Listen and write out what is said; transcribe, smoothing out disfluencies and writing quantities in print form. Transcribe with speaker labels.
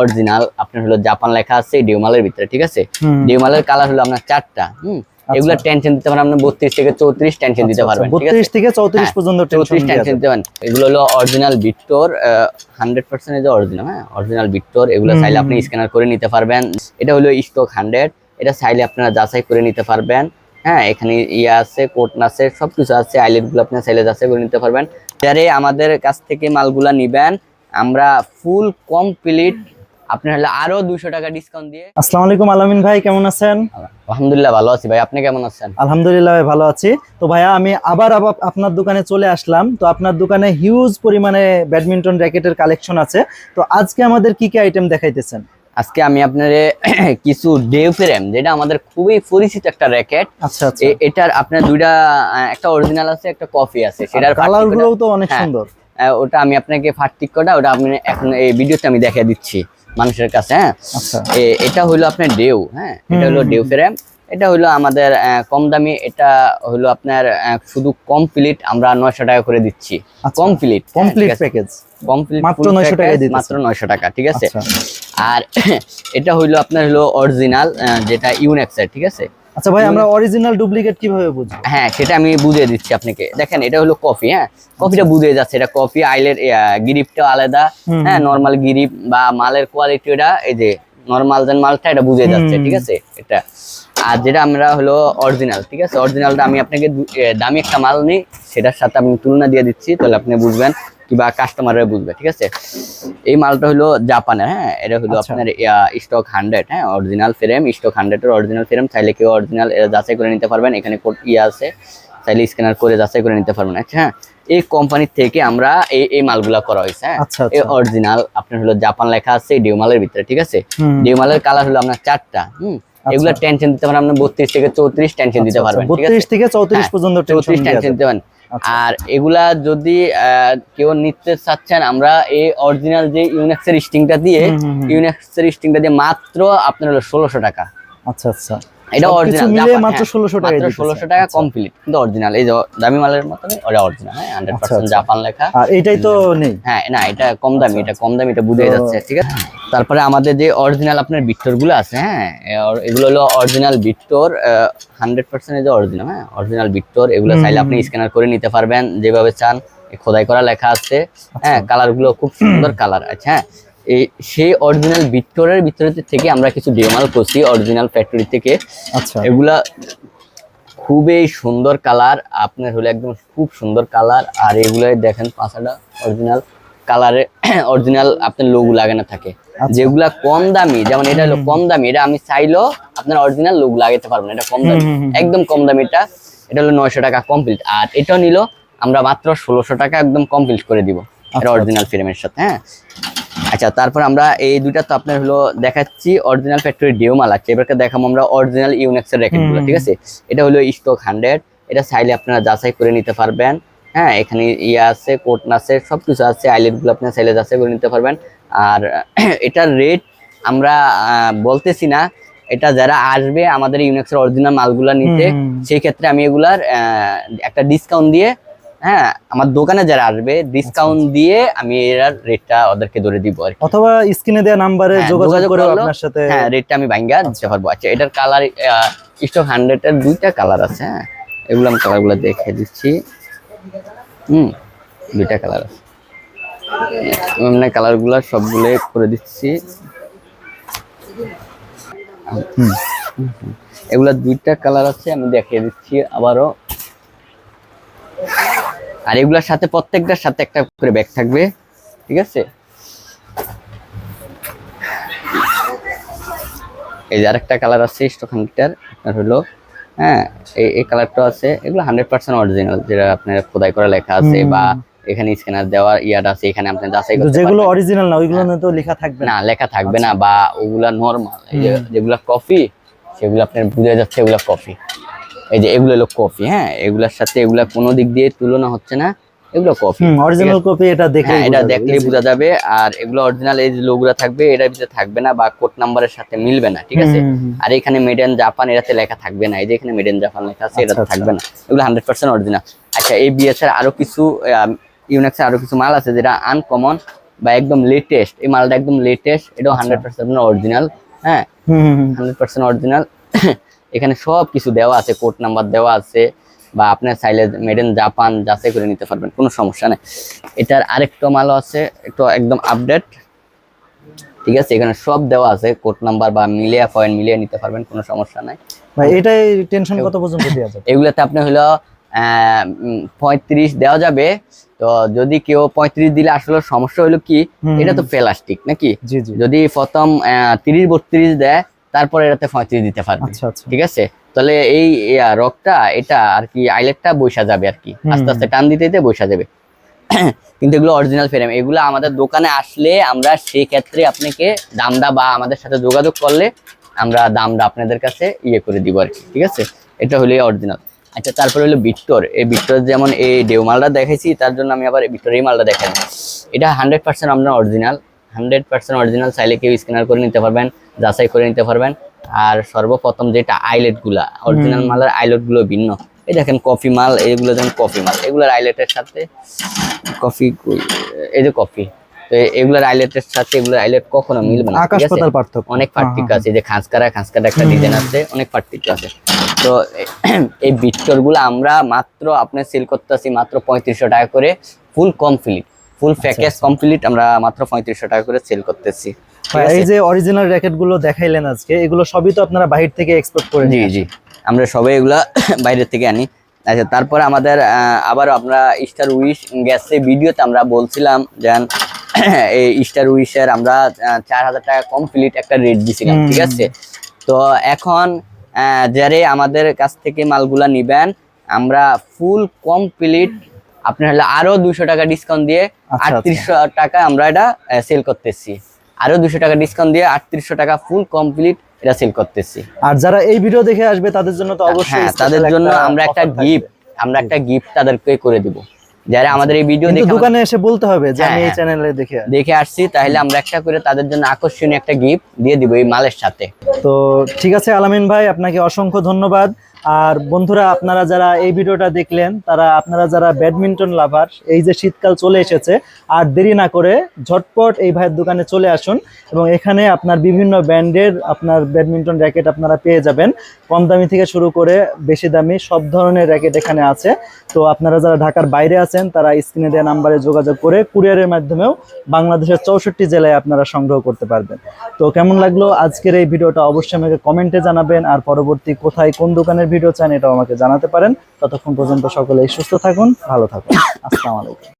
Speaker 1: Original আপনার হলো Japan লেখা আছে ডিউমালের ভিতরে, ঠিক আছে। ডিউমালের কালার হলো আপনার 4টা। এগুলা টেনশন দিতে পারেন আপনি 32 থেকে 34 টেনশন দিতে পারবেন, ঠিক আছে।
Speaker 2: 32 থেকে 34 পর্যন্ত
Speaker 1: 34 টেনশন দিতে পারেন। এগুলো হলো অরিজিনাল ভিক্টর 100% এর অরিজিনাল, হ্যাঁ অরিজিনাল ভিক্টর। এগুলো চাইলে আপনি স্ক্যানার করে নিতে পারবেন। এটা হলো স্টক 100, এটা চাইলে আপনারা যাচাই করে নিতে পারবেন। হ্যাঁ এখানে ইয়া আছে, কোট আছে, সবকিছু আছে। আইলেট গুলো আপনি চাইলে যাচাই করে নিতে পারবেন। যারা আমাদের কাছ থেকে মালগুলা নিবেন আমরা ফুল কমপ্লিট আপনি হলে আরো 200 টাকা ডিসকাউন্ট দিয়ে।
Speaker 2: আসসালামু আলাইকুম আলামিন ভাই, কেমন আছেন?
Speaker 1: আলহামদুলিল্লাহ ভালো আছি ভাই, আপনি কেমন আছেন?
Speaker 2: আলহামদুলিল্লাহ ভাই ভালো আছি। তো ভাইয়া আমি আবার আপনার দোকানে চলে আসলাম। তো আপনার দোকানে হিউজ পরিমাণে ব্যাডমিন্টন র্যাকেটের কালেকশন আছে। তো আজকে আমাদের কি কি আইটেম দেখাইতেছেন?
Speaker 1: আজকে আমি আপনারে কিছু ডেউ ফ্রেম, যেটা আমাদের খুবই পরিচিত একটা র্যাকেট।
Speaker 2: আচ্ছা আচ্ছা,
Speaker 1: এটার আপনার দুইটা, একটা অরিজিনাল আছে একটা কপি আছে, সেটার
Speaker 2: কালারগুলোও তো অনেক সুন্দর।
Speaker 1: ওটা আমি আপনাকে পার্থক্যটা ওটা আপনি এখন এই ভিডিওতে আমি দেখিয়ে দিচ্ছি মানুষের কাছে। হ্যাঁ
Speaker 2: আচ্ছা,
Speaker 1: এটা হলো আপনার ডেউ, হ্যাঁ এটা হলো ডেউ ফ্রেম। এটা হলো আমাদের কম দামি, এটা হলো আপনার শুধু কমপ্লিট আমরা 900 টাকা করে দিচ্ছি। কমপ্লিট
Speaker 2: প্যাকেজ
Speaker 1: কমপ্লিট
Speaker 2: মাত্র 900 টাকায় দিচ্ছি,
Speaker 1: মাত্র 900 টাকা, ঠিক আছে। আর এটা হইলো আপনার হলো অরিজিনাল, যেটা ইউনেক্সের, ঠিক আছে।
Speaker 2: আচ্ছা ভাই, আমরা অরিজিনাল ডুপ্লিকেট কিভাবে বুঝবো?
Speaker 1: হ্যাঁ সেটা আমি বুঝিয়ে দিচ্ছি আপনাকে। দেখেন এটা হলো কপি, হ্যাঁ কপিটা বুঝে যাচ্ছে এটা কপি। আইলের গিরিপটা আলাদা, হ্যাঁ নরমাল গিরিপ বা মালের কোয়ালিটিটা এই যে নরমাল যেন মালটা এটা বুঝে যাচ্ছে, ঠিক আছে এটা। আর যেটা আমরা হলো অরিজিনাল, ঠিক আছে। অরিজিনালটা আমি আপনাকে দামি একটা মাল নিই, সেটার সাথে আমি তুলনা দিয়ে দিচ্ছি, তাহলে আপনি বুঝবেন কিংবা কাস্টমাররা বুঝবে, ঠিক আছে। এই মালটা হলো জাপানের, হ্যাঁ এটা হলো আপনার স্টক 100, হ্যাঁ অরিজিনাল ফ্রেম, স্টক 100 এর অরিজিনাল ফ্রেম। চাইলে কেউ অরিজিনাল যাচাই করে নিতে পারবেন। এখানে কোড আছে, চাইলে স্ক্যানার করে যাচাই করে নিতে পারবেন। আচ্ছা হ্যাঁ, এই কোম্পানি থেকে আমরা এই মালগুলা করা হয়েছে। হ্যাঁ এই অরিজিনাল আপনার হলো জাপান লেখা আছে ডিউমালের ভিতরে, ঠিক আছে। ডিউমালের কালার হলো আপনার 4টা। এগুলা টেনশন দিতে পারেন আপনি 32 থেকে 34 টেনশন দিতে পারবেন, ঠিক আছে।
Speaker 2: 32 থেকে 34 পর্যন্ত
Speaker 1: 34 টেনশন দিতে পারেন। আর এগুলা যদি কেউ নিতে চাচ্ছেন, আমরা এই অরিজিনাল যে ইউনেক্সের স্টিংটা দিয়ে মাত্র আপনার হলো 1600 টাকা।
Speaker 2: আচ্ছা আচ্ছা,
Speaker 1: এটা অরিজিনাল
Speaker 2: মিলে মাত্র 1600 টাকা,
Speaker 1: 1600 টাকা কমপ্লিট, কিন্তু অরিজিনাল এই যে দামি মালের মতো ওটা অরিজিনাল, হ্যাঁ 100% জাপান লেখা।
Speaker 2: আর এটাই তো নেই,
Speaker 1: হ্যাঁ না এটা কম দামি, এটা কম দামি, এটা বুঝে যাচ্ছে, ঠিক আছে। তারপরে আমাদের যে অরিজিনাল আপনার ভিক্টর গুলো আছে, হ্যাঁ এগুলো হলো অরিজিনাল ভিক্টর 100% এই যে অরিজিনাল, হ্যাঁ অরিজিনাল ভিক্টর। এগুলো চাইলে আপনি স্ক্যানার করে নিতে পারবেন যেভাবে চান। খোদাই করা লেখা আছে, হ্যাঁ কালার গুলো খুব সুন্দর কালার আছে। হ্যাঁ সেই অরিজিনাল ভিক্টরের ভিতরে থেকে আমরা কিছু ডিওমাল করছি অরিজিনাল ফ্যাক্টরি থেকে।
Speaker 2: আচ্ছা
Speaker 1: এগুলা খুবই সুন্দর কালার, আপনার হলো একদম খুব সুন্দর কালার। আর এগুলো দেখেন পাঁচাটা অরিজিনাল কালারে, অরিজিনাল আপনার লোগো লাগানো থাকে। যেগুলা কম দামি, যেমন এটা হলো কম দামি, এটা আমি চাইলেও আপনার অরিজিনাল লোগো লাগাতে পারবেন। এটা কম দামি, একদম কম দামি। এটা হলো 900 টাকা কমপ্লিট। আর এটাও নিল আমরা মাত্র 1600 টাকা একদম কমপ্লিট করে দিব, এটা অরিজিনাল ফ্রেমের সাথে। হ্যাঁ আচ্ছা, তারপর আমরা এই দুইটা তো আপনার হলো দেখাচ্ছি অরিজিনাল ফ্যাক্টরি ডিওমাল আছে। এবারকে দেখাবো আমরা অরিজিনাল ইউনেক্সের র্যাকেটগুলো, ঠিক আছে। এটা হলো স্টক 100, এটা চাইলে আপনারা যাচাই করে নিতে পারবেন। হ্যাঁ এখানে ইয়া আছে, কোট আছে, সবকিছু আছে। আইলেট গুলো আপনারা চাইলে যাচাই করে নিতে পারবেন। আর এটার রেট আমরা বলতেছি না, এটা যারা আসবে আমাদের ইউনেক্সের অরিজিনাল মালগুলা নিতে, সেই ক্ষেত্রে আমি এগুলার একটা ডিসকাউন্ট দিয়ে, হ্যাঁ আমার দোকানে যারা আসবে ডিসকাউন্ট দিয়ে আমি এর রেটটা ওদেরকে ধরে দিব আর কি।
Speaker 2: অথবা স্ক্রিনে দেওয়া নম্বরে যোগাযোগ করে আপনার সাথে
Speaker 1: হ্যাঁ রেটটা আমি ভাঙা দিতে পারবো। আচ্ছা এটার কালার স্টক 100 এর দুইটা কালার আছে। হ্যাঁ এগুলো আমি কালারগুলো দেখে দিচ্ছি। দুইটা কালার আছে, মানে কালারগুলো সবগুলো করে দিচ্ছি। এগুলা দুইটা কালার আছে, আমি দেখিয়ে দিচ্ছি আবারও। আর এগুলোর সাথে প্রত্যেকটার সাথে একটা করে ব্যাগ থাকবে, ঠিক আছে। এই যে আরেকটা কালার আছে স্টক 100 আপনার হলো, হ্যাঁ এই কালারটা আছে। এগুলো 100% অরিজিনাল, যেটা আপনার খোদাই করা লেখা আছে বা এখানে স্ক্যানার দেওয়া ইয়াটা আছে, এখানে আপনি যাচাই করতে পারবেন।
Speaker 2: যেগুলো অরিজিনাল না ওইগুলো তো লেখা থাকবে
Speaker 1: না, লেখা থাকবে না, বা ওগুলা নরমাল। যেগুলা কফি সেগুলো আপনার বুঝে যাচ্ছে এগুলা কফি। এই যে এগুলো হলো কফি, হ্যাঁ এগুলার সাথে এগুলা কোনো দিক দিয়ে তুলনা হচ্ছে না, এগুলো কপি,
Speaker 2: অরিজিনাল কপি। এটা দেখে
Speaker 1: এটা দেখলেই বোঝা যাবে। আর এগুলো অরিজিনাল, এই যে লোগোটা থাকবে এটার ভিতরে থাকবে না বা কোড নাম্বারের সাথে মিলবে না, ঠিক আছে। আর এখানে মেড ইন জাপান এটাতে লেখা থাকবে না, এই যে এখানে মেড ইন জাপান লেখা আছে এটাতে থাকবে না। এগুলো 100% অরিজিনাল। আচ্ছা এই বিএস এর আরো কিছু ইউনেক্সের আরো কিছু মাল আছে যেটা আনকমন, বা একদম লেটেস্ট, এই মালটা একদম লেটেস্ট, এটাও 100% আপনার অরিজিনাল। হ্যাঁ, 100% অরিজিনাল। এখানে সব কিছু দেওয়া আছে, কোড নাম্বার দেওয়া আছে, বা আপনার চাইলে মেড ইন জাপান যাচাই করে নিতে পারবেন, কোনো সমস্যা নেই। এটার আরেকটা মালও আছে, একটু একদম আপডেট, ঠিক আছে। এখানে সব দেওয়া আছে, কোড নাম্বার বা মিলিয়ে পয়েন্ট মিলিয়ে নিতে পারবেন, কোনো সমস্যা নাই
Speaker 2: ভাই। এটাই টেনশন কত পর্যন্ত দেওয়া যাবে?
Speaker 1: এগুলাতে আপনি হলো 35 দেওয়া যাবে। তো যদি কেউ 35 দিলে আসলে সমস্যা হলো কি, এটা তো প্লাস্টিক নাকি,
Speaker 2: জি জি।
Speaker 1: যদি প্রথম 30-32 দেয়, তারপরে এটাতে 35 দিতে পারবে।
Speaker 2: আচ্ছা আচ্ছা।
Speaker 1: ঠিক আছে, তাহলে এই রকটা এটা আর কি আইলেটটা বৈশা যাবে আর কি, আস্তে আস্তে টান দিতে দিতে বৈশা যাবে। কিন্তু এগুলো অরিজিনাল ফ্রেম, এগুলো আমাদের দোকানে আসলে আমরা সেই ক্ষেত্রে আপনাকে দামটা, বা আমাদের সাথে যোগাযোগ করলে আমরা দামটা আপনাদের কাছে ইয়ে করে দিব আর কি, ঠিক আছে। এটা হলো অরিজিনাল। আচ্ছা, তারপরে হলো ভিক্টর। এই ভিক্টর যেমন এই ডেউ মালটা দেখাইছি, তার জন্য আমি আবার ভিক্টর এই মালটা দেখাই। এটা 100% আপনার অরিজিনাল, 100% অরিজিনাল। চাইলে কেউ স্ক্যানার করে নিতে পারবেন, যাচাই করে নিতে পারবেন। আর সর্বপ্রথম যেটা আইলেট গুলা, অরিজিনাল মালের আইলেট গুলো ভিন্ন। এই দেখেন কফি মাল, এইগুলো যেমন কফি মাল, এগুলোর আইলেটের সাথে কফি, এই যে কফি, তো এগুলোর আইলেটের সাথে এগুলোর আইলেট কখনো মিলবে না,
Speaker 2: আকাশ
Speaker 1: ঠিক আছে?
Speaker 2: পাতাল পার্থক্য।
Speaker 1: অনেক পার্থক্য আছে। এই যে খাঁজকারা একটা ডিজাইন আছে, অনেক পার্থক্য আছে। তো এই ভিক্টর গুলো আমরা মাত্র আপনার সেল করতেছি মাত্র 3500 টাকা করে, full complete, full package complete, আমরা মাত্র 3500 টাকা করে সেল করতেছি।
Speaker 2: এই যে অরিজিনাল র্যাকেট গুলো দেখাইলেন আজকে, এগুলো সবই তো আপনারা বাইরে থেকে এক্সপোর্ট করে?
Speaker 1: জি জি, আমরা সবাই এগুলা বাইরে থেকে আনি। আচ্ছা, তারপরে আমাদের আবার আমরা স্টার উইশ গ্যাসে ভিডিওতে আমরা বলছিলাম যে এই স্টার উইশের আমরা 4000 টাকা কমপ্লিট একটা রেট দিছিলাম, ঠিক আছে। তো এখন যারা আমাদের কাছ থেকে মালগুলা নিবেন, আমরা ফুল কমপ্লিট আপনার হলে আরো 200 টাকা ডিসকাউন্ট দিয়ে 3800 টাকা আমরা এটা সেল করতেছি। আরো 200 টাকা ডিসকাউন্ট দিয়ে 3800 টাকা ফুল কমপ্লিট এটা সেল করতেছি।
Speaker 2: আর যারা এই ভিডিও দেখে আসবে তাদের জন্য তো অবশ্যই
Speaker 1: তাদের জন্য আমরা একটা গিফট তাদেরকে করে দিব। যারা আমাদের এই ভিডিও দেখে
Speaker 2: দোকানে এসে বলতে হবে যে আমি এই চ্যানেলে দেখে আসছি,
Speaker 1: তাহলে আমরা একটা করে তাদের জন্য আকর্ষণীয় একটা গিফট দিয়ে দিব এই মালের সাথে।
Speaker 2: তো ঠিক আছে আলামিন ভাই, আপনাকে অসংখ্য ধন্যবাদ। আর বন্ধুরা, আপনারা যারা এই ভিডিওটা দেখলেন, আপনারা যারা ব্যাডমিন্টন লাভার, এই যে শীতকাল চলে এসেছে, আর দেরি না করে ঝটপট এই ভাইয়ের দোকানে চলে আসুন। এবং এখানে আপনার বিভিন্ন ব্র্যান্ডের আপনার ব্যাডমিন্টন র্যাকেট আপনারা পেয়ে যাবেন, কম দামি থেকে শুরু করে বেশি দামি সব ধরনের র্যাকেট এখানে আছে। তো আপনারা যারা ঢাকার বাইরে আছেন, তারা স্ক্রিনে দেওয়া নাম্বারে যোগাযোগ করে কুরিয়ারের মাধ্যমেও বাংলাদেশের 64 জেলায় আপনারা সংগ্রহ করতে পারবেন। তো কেমন লাগলো আজকের এই ভিডিওটা অবশ্যই আমাকে কমেন্টে জানাবেন। আর পরবর্তী কোথায় কোন দোকানের ভিডিও চান এটাও আমাকে জানাতে পারেন। ততক্ষণ পর্যন্ত সকলেই সুস্থ থাকুন, ভালো থাকুন। আসসালামু আলাইকুম।